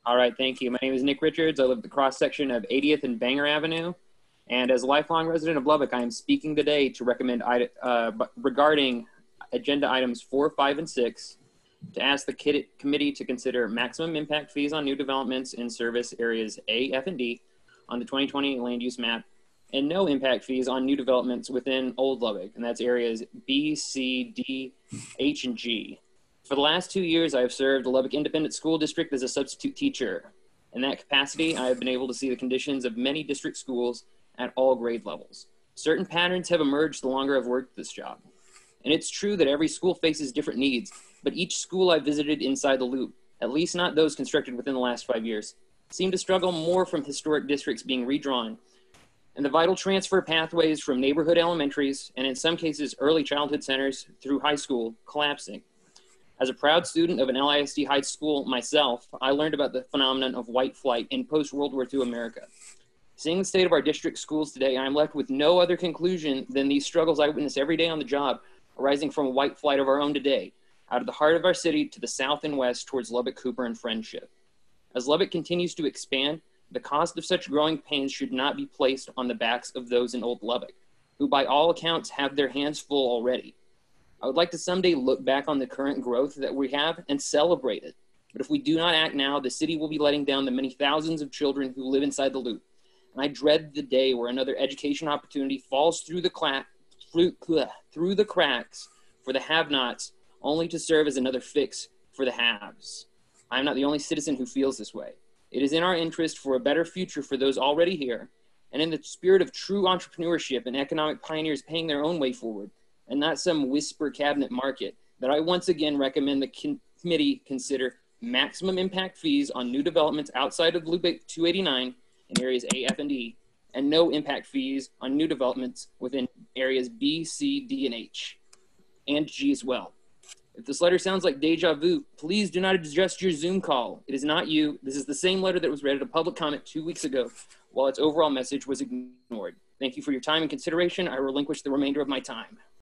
All right, thank you. My name is Nick Richards. I live at the cross section of 80th and Banger Avenue. And as a lifelong resident of Lubbock, I am speaking today to recommend regarding agenda items 4, 5, and 6 to ask the committee to consider maximum impact fees on new developments in service areas A, F, and D on the 2020 land use map, and no impact fees on new developments within Old Lubbock, and that's areas B, C, D, H, and G. For the last 2 years, I have served the Lubbock Independent School District as a substitute teacher. In that capacity, I have been able to see the conditions of many district schools at all grade levels. Certain patterns have emerged the longer I've worked this job. And it's true that every school faces different needs, but each school I visited inside the loop, at least not those constructed within the last 5 years, seem to struggle more from historic districts being redrawn, and the vital transfer pathways from neighborhood elementaries, and in some cases early childhood centers through high school, collapsing. As a proud student of an LISD high school myself, I learned about the phenomenon of white flight in post-World War II America. Seeing the state of our district schools today, I am left with no other conclusion than these struggles I witness every day on the job, arising from a white flight of our own today, out of the heart of our city to the south and west towards Lubbock, Cooper, and Friendship. As Lubbock continues to expand, the cost of such growing pains should not be placed on the backs of those in Old Lubbock, who by all accounts have their hands full already. I would like to someday look back on the current growth that we have and celebrate it. But if we do not act now, the city will be letting down the many thousands of children who live inside the loop. And I dread the day where another education opportunity falls through the cracks for the have-nots, only to serve as another fix for the haves. I am not the only citizen who feels this way. It is in our interest for a better future for those already here, and in the spirit of true entrepreneurship and economic pioneers paying their own way forward, and not some whisper cabinet market, that I once again recommend the committee consider maximum impact fees on new developments outside of Loop 289 in areas A, F, and D, and no impact fees on new developments within areas B, C, D, and H, and G as well. If this letter sounds like deja vu, please do not adjust your Zoom call. It is not you. This is the same letter that was read at a public comment 2 weeks ago, while its overall message was ignored. Thank you for your time and consideration. I relinquish the remainder of my time.